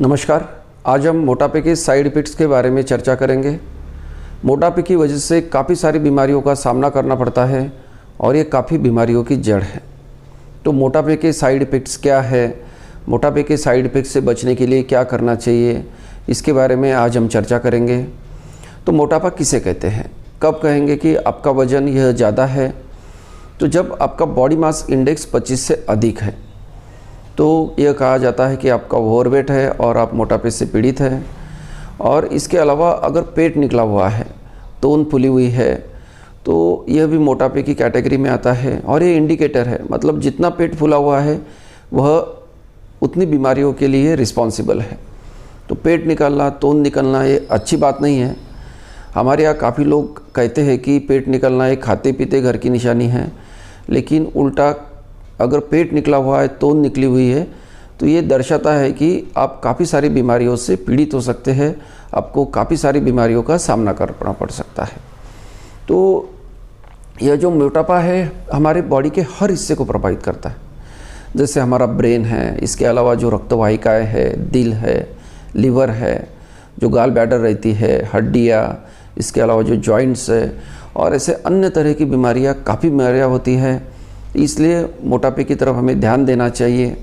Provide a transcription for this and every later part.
नमस्कार। आज हम मोटापे के साइड इफ़ेक्ट्स के बारे में चर्चा करेंगे। मोटापे की वजह से काफ़ी सारी बीमारियों का सामना करना पड़ता है और ये काफ़ी बीमारियों की जड़ है। तो मोटापे के साइड इफ़ेक्ट्स क्या है, मोटापे के साइड इफ़ेक्ट्स से बचने के लिए क्या करना चाहिए, इसके बारे में आज हम चर्चा करेंगे। तो मोटापा किसे कहते हैं, कब कहेंगे कि आपका वज़न यह ज़्यादा है? तो जब आपका बॉडी मास इंडेक्स 25 से अधिक है तो यह कहा जाता है कि आपका ओवरवेट है और आप मोटापे से पीड़ित हैं। और इसके अलावा अगर पेट निकला हुआ है, तोन फूली हुई है, तो यह भी मोटापे की कैटेगरी में आता है। और ये इंडिकेटर है, मतलब जितना पेट फूला हुआ है वह उतनी बीमारियों के लिए रिस्पॉन्सिबल है। तो पेट निकलना, तोन निकलना ये अच्छी बात नहीं है। हमारे यहाँ काफ़ी लोग कहते हैं कि पेट निकलना एक खाते पीते घर की निशानी है, लेकिन उल्टा अगर पेट निकला हुआ है, तोन निकली हुई है, तो ये दर्शाता है कि आप काफ़ी सारी बीमारियों से पीड़ित हो सकते हैं, आपको काफ़ी सारी बीमारियों का सामना करना पड़ सकता है। तो यह जो मोटापा है हमारे बॉडी के हर हिस्से को प्रभावित करता है, जैसे हमारा ब्रेन है, इसके अलावा जो रक्तवाहिकाएँ है, दिल है, लीवर है, जो गाल ब्लैडर रहती है, हड्डियाँ, इसके अलावा जो जॉइंट्स है, और ऐसे अन्य तरह की बीमारियाँ, काफ़ी बीमारियाँ होती हैं। इसलिए मोटापे की तरफ हमें ध्यान देना चाहिए।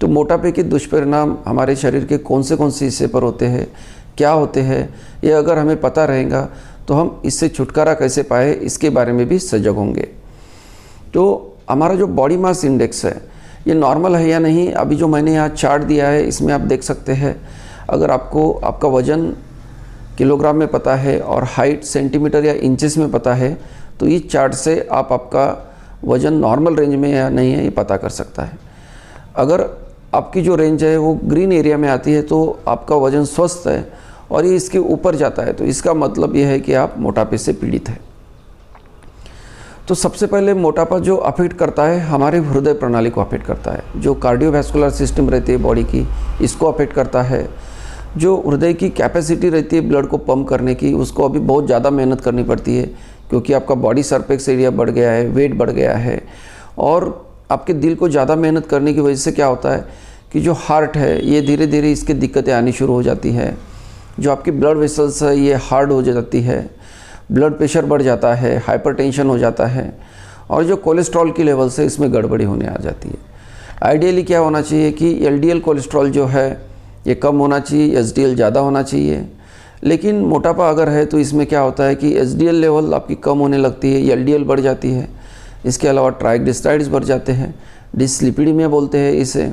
तो मोटापे के दुष्परिणाम हमारे शरीर के कौन से हिस्से पर होते हैं, क्या होते हैं, ये अगर हमें पता रहेगा तो हम इससे छुटकारा कैसे पाए, इसके बारे में भी सजग होंगे। तो हमारा जो बॉडी मास इंडेक्स है ये नॉर्मल है या नहीं, अभी जो मैंने यहाँ चार्ट दिया है इसमें आप देख सकते हैं। अगर आपको आपका वज़न किलोग्राम में पता है और हाइट सेंटीमीटर या इंचेस में पता है, तो इस चार्ट से आप आपका वज़न नॉर्मल रेंज में या नहीं है ये पता कर सकता है। अगर आपकी जो रेंज है वो ग्रीन एरिया में आती है तो आपका वज़न स्वस्थ है, और ये इसके ऊपर जाता है तो इसका मतलब ये है कि आप मोटापे से पीड़ित हैं। तो सबसे पहले मोटापा जो अफेक्ट करता है हमारे हृदय प्रणाली को अफेक्ट करता है। जो कार्डियोवैस्कुलर सिस्टम रहती है बॉडी की, इसको अफेक्ट करता है। जो हृदय की कैपेसिटी रहती है ब्लड को पंप करने की, उसको अभी बहुत ज़्यादा मेहनत करनी पड़ती है, क्योंकि आपका बॉडी सरफेस एरिया बढ़ गया है, वेट बढ़ गया है। और आपके दिल को ज़्यादा मेहनत करने की वजह से क्या होता है कि जो हार्ट है ये धीरे धीरे इसके दिक्कतें आनी शुरू हो जाती है। जो आपकी ब्लड वेसल्स है ये हार्ड हो जाती है, ब्लड प्रेशर बढ़ जाता है, हाइपरटेंशन हो जाता है, और जो कोलेस्ट्रॉल की लेवल से इसमें गड़बड़ी होने आ जाती है। आइडियली क्या होना चाहिए कि एलडीएल कोलेस्ट्रॉल जो है ये कम होना चाहिए, एचडीएल ज़्यादा होना चाहिए। लेकिन मोटापा अगर है तो इसमें क्या होता है कि एचडीएल लेवल आपकी कम होने लगती है, एलडीएल बढ़ जाती है। इसके अलावा ट्राइग्लिसराइड्स बढ़ जाते हैं, डिसलिपिडीमिया बोलते हैं इसे।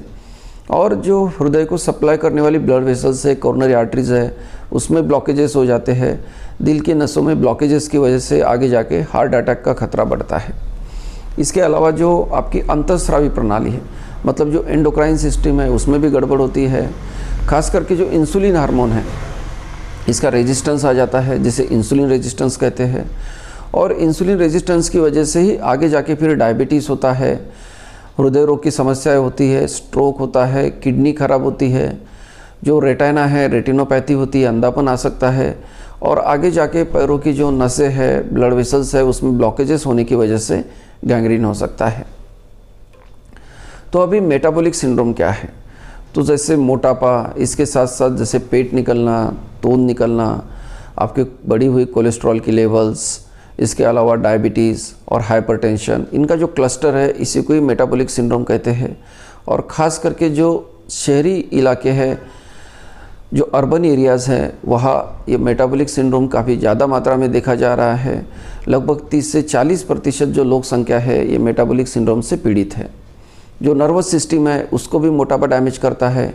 और जो हृदय को सप्लाई करने वाली ब्लड वेसल्स है, कोरोनरी आर्टरीज है, उसमें ब्लॉकेजेस हो जाते हैं। दिल के नसों में ब्लॉकेजेस की वजह से आगे जाके हार्ट अटैक का खतरा बढ़ता है। इसके अलावा जो आपकी अंतःस्रावी प्रणाली है, मतलब जो एंडोक्राइन सिस्टम है, उसमें भी गड़बड़ होती है। खास करके जो इंसुलिन हार्मोन है इसका रेजिस्टेंस आ जाता है, जिसे इंसुलिन रेजिस्टेंस कहते हैं। और इंसुलिन रेजिस्टेंस की वजह से ही आगे जाके फिर डायबिटीज़ होता है, हृदय रोग की समस्याएं होती है, स्ट्रोक होता है, किडनी खराब होती है, जो रेटिना है रेटिनोपैथी होती है, अंधापन आ सकता है। और आगे जाके पैरों की जो नसें है, ब्लड वेसल्स है, उसमें ब्लॉकेजेस होने की वजह से गैंग्रीन हो सकता है। तो अभी मेटाबॉलिक सिंड्रोम क्या है? तो जैसे मोटापा, इसके साथ साथ जैसे पेट निकलना, तोन निकलना, आपके बढ़ी हुई कोलेस्ट्रॉल की लेवल्स, इसके अलावा डायबिटीज़ और हाइपरटेंशन, इनका जो क्लस्टर है इसी को ही मेटाबॉलिक सिंड्रोम कहते हैं। और ख़ास करके जो शहरी इलाके हैं, जो अर्बन एरियाज़ हैं, वहाँ ये मेटाबॉलिक सिंड्रोम काफ़ी ज़्यादा मात्रा में देखा जा रहा है। लगभग 30 से 40% जो लोक संख्या है ये मेटाबॉलिक सिंड्रोम से पीड़ित है। जो नर्वस सिस्टम है उसको भी मोटापा डैमेज करता है।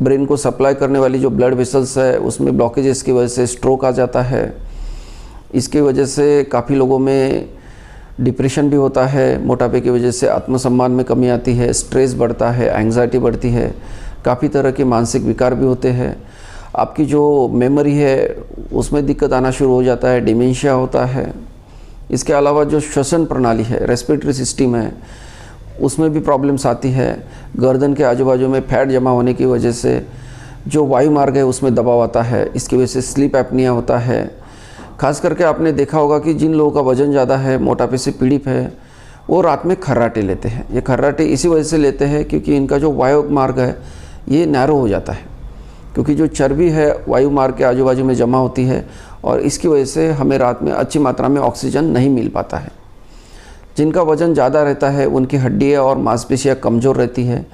ब्रेन को सप्लाई करने वाली जो ब्लड वेसल्स है उसमें ब्लॉकेजेस की वजह से स्ट्रोक आ जाता है। इसकी वजह से काफ़ी लोगों में डिप्रेशन भी होता है। मोटापे की वजह से आत्मसम्मान में कमी आती है, स्ट्रेस बढ़ता है, एंग्जाइटी बढ़ती है, काफ़ी तरह के मानसिक विकार भी होते हैं। आपकी जो मेमोरी है उसमें दिक्कत आना शुरू हो जाता है, डिमेंशिया होता है। इसके अलावा जो श्वसन प्रणाली है, रेस्पिरेटरी सिस्टम है, उसमें भी प्रॉब्लम्स आती है। गर्दन के आजू बाजू में फैट जमा होने की वजह से जो वायु मार्ग है उसमें दबाव आता है, इसकी वजह से स्लीप एपनिया होता है। खास करके आपने देखा होगा कि जिन लोगों का वज़न ज़्यादा है, मोटापे से पीड़ित है, वो रात में खर्राटे लेते हैं। ये खर्राटे इसी वजह से लेते हैं क्योंकि इनका जो वायु मार्ग है ये नैरो हो जाता है। क्योंकि जो चर्बी है वायु मार्ग के आजू बाजू में जमा होती है और इसकी वजह से हमें रात में अच्छी मात्रा में ऑक्सीजन नहीं मिल पाता है। जिनका वज़न ज़्यादा रहता है उनकी हड्डियाँ और मांसपेशियाँ कमज़ोर रहती है।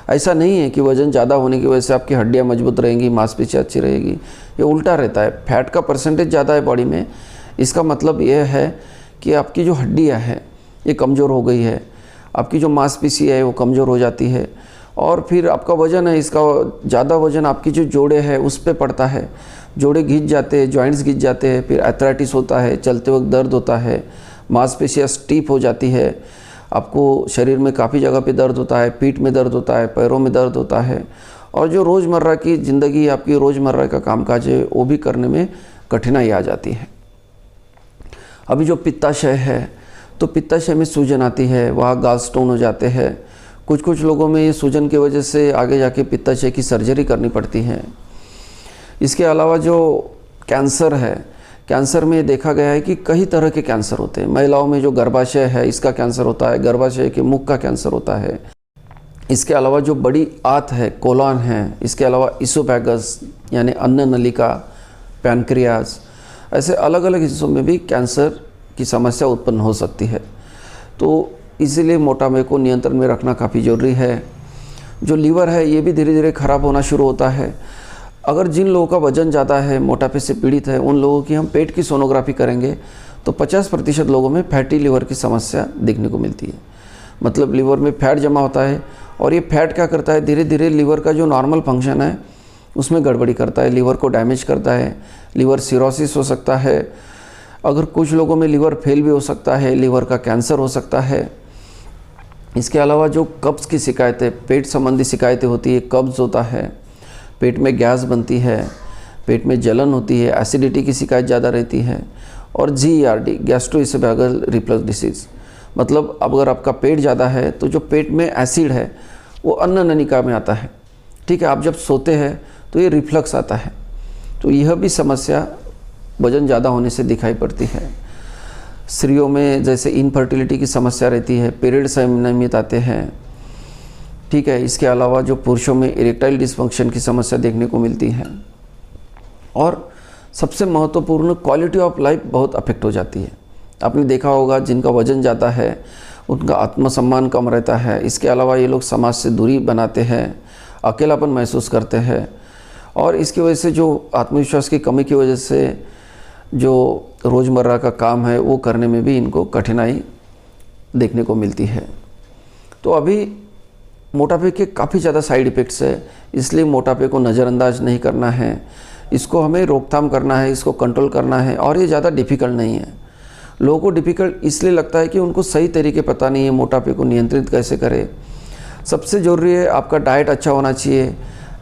ऐसा नहीं है कि वज़न ज़्यादा होने की वजह से आपकी हड्डियाँ मजबूत रहेंगी, मांसपेशियाँ अच्छी रहेगी। ये उल्टा रहता है। फैट का परसेंटेज ज़्यादा है बॉडी में, इसका मतलब ये है कि आपकी जो हड्डियाँ है ये कमज़ोर हो गई है, आपकी जो मांसपेशी है वो कमज़ोर हो जाती है और फिर आपका वज़न है, इसका ज़्यादा वज़न आपकी जो जोड़े है उस पर पड़ता है। जोड़े घिंच जाते हैं, जॉइंट्स घिंच जाते हैं, फिर आर्थराइटिस होता है, चलते वक्त दर्द होता है, मांसपेशियाँ स्टीफ हो जाती है, आपको शरीर में काफ़ी जगह पे दर्द होता है, पीठ में दर्द होता है, पैरों में दर्द होता है और जो रोज़मर्रा की ज़िंदगी, आपकी रोज़मर्रा का कामकाज है वो भी करने में कठिनाई आ जाती है। अभी जो पित्ताशय है तो पित्ताशय में सूजन आती है, वहाँ गाल स्टोन हो जाते हैं। कुछ लोगों में ये सूजन की वजह से आगे जाके पित्ताशय की सर्जरी करनी पड़ती है। इसके अलावा जो कैंसर है, कैंसर में देखा गया है कि कई तरह के कैंसर होते हैं। महिलाओं में जो गर्भाशय है इसका कैंसर होता है, गर्भाशय के मुख का कैंसर होता है। इसके अलावा जो बड़ी आंत है, कोलन है, इसके अलावा इसोफेगस यानी अन्न नलिका, पैनक्रियाज, ऐसे अलग अलग हिस्सों में भी कैंसर की समस्या उत्पन्न हो सकती है। तो इसीलिए मोटापे को नियंत्रण में रखना काफ़ी ज़रूरी है। जो लीवर है ये भी धीरे धीरे ख़राब होना शुरू होता है। अगर जिन लोगों का वज़न ज़्यादा है, मोटापे से पीड़ित है, उन लोगों की हम पेट की सोनोग्राफी करेंगे तो 50% लोगों में फैटी लीवर की समस्या देखने को मिलती है। मतलब लीवर में फैट जमा होता है और ये फैट क्या करता है, धीरे धीरे लीवर का जो नॉर्मल फंक्शन है उसमें गड़बड़ी करता है, लीवर को डैमेज करता है। लीवर सिरोसिस हो सकता है, अगर कुछ लोगों में लीवर फेल भी हो सकता है, लीवर का कैंसर हो सकता है। इसके अलावा जो कब्ज़ की शिकायतें, पेट संबंधी शिकायतें होती है, कब्ज़ होता है, पेट में गैस बनती है, पेट में जलन होती है, एसिडिटी की शिकायत ज़्यादा रहती है और GERD गैस्ट्रोइसोफेगल रिफ्लक्स डिसीज़, मतलब अगर आपका पेट ज़्यादा है तो जो पेट में एसिड है वो अन्न नलिका में आता है, ठीक है। आप जब सोते हैं तो ये रिफ्लक्स आता है। तो यह भी समस्या वज़न ज़्यादा होने से दिखाई पड़ती है। स्त्रियों में जैसे इनफर्टिलिटी की समस्या रहती है, पीरियड्स अनियमित आते हैं, ठीक है। इसके अलावा जो पुरुषों में इरेक्टाइल डिस्फंक्शन की समस्या देखने को मिलती है और सबसे महत्वपूर्ण क्वालिटी ऑफ लाइफ बहुत अफेक्ट हो जाती है। आपने देखा होगा जिनका वज़न ज़्यादा है उनका आत्मसम्मान कम रहता है। इसके अलावा ये लोग समाज से दूरी बनाते हैं, अकेलापन महसूस करते हैं और इसकी वजह से जो आत्मविश्वास की कमी की वजह से जो रोज़मर्रा का काम है वो करने में भी इनको कठिनाई देखने को मिलती है। तो अभी मोटापे के काफ़ी ज़्यादा साइड इफ़ेक्ट्स है, इसलिए मोटापे को नज़रअंदाज नहीं करना है, इसको हमें रोकथाम करना है, इसको कंट्रोल करना है और ये ज़्यादा डिफ़िकल्ट नहीं है। लोगों को डिफ़िकल्ट इसलिए लगता है कि उनको सही तरीके पता नहीं है मोटापे को नियंत्रित कैसे करें। सबसे ज़रूरी है आपका डाइट अच्छा होना चाहिए,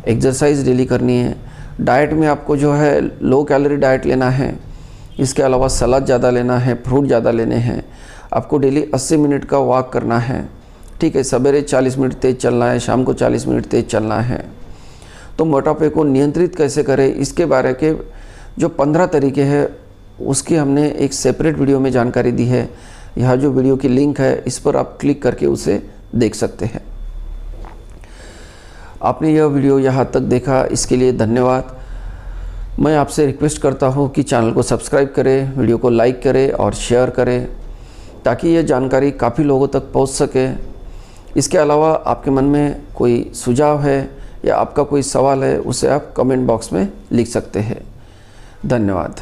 एक्सरसाइज डेली करनी है। डाइट में आपको जो है लो कैलोरी डाइट लेना है, इसके अलावा सलाद ज़्यादा लेना है, फ्रूट ज़्यादा लेने हैं। आपको डेली 80 मिनट का वॉक करना है, ठीक है। सवेरे 40 मिनट तेज़ चलना है, शाम को 40 मिनट तेज़ चलना है। तो मोटापे को नियंत्रित कैसे करें इसके बारे के जो 15 तरीके हैं उसकी हमने एक सेपरेट वीडियो में जानकारी दी है। यह जो वीडियो की लिंक है इस पर आप क्लिक करके उसे देख सकते हैं। आपने यह वीडियो यहाँ तक देखा, इसके लिए धन्यवाद। मैं आपसे रिक्वेस्ट करता हूँ कि चैनल को सब्सक्राइब करें, वीडियो को लाइक करें और शेयर करें ताकि यह जानकारी काफ़ी लोगों तक पहुँच सके। इसके अलावा आपके मन में कोई सुझाव है या आपका कोई सवाल है उसे आप कमेंट बॉक्स में लिख सकते हैं। धन्यवाद।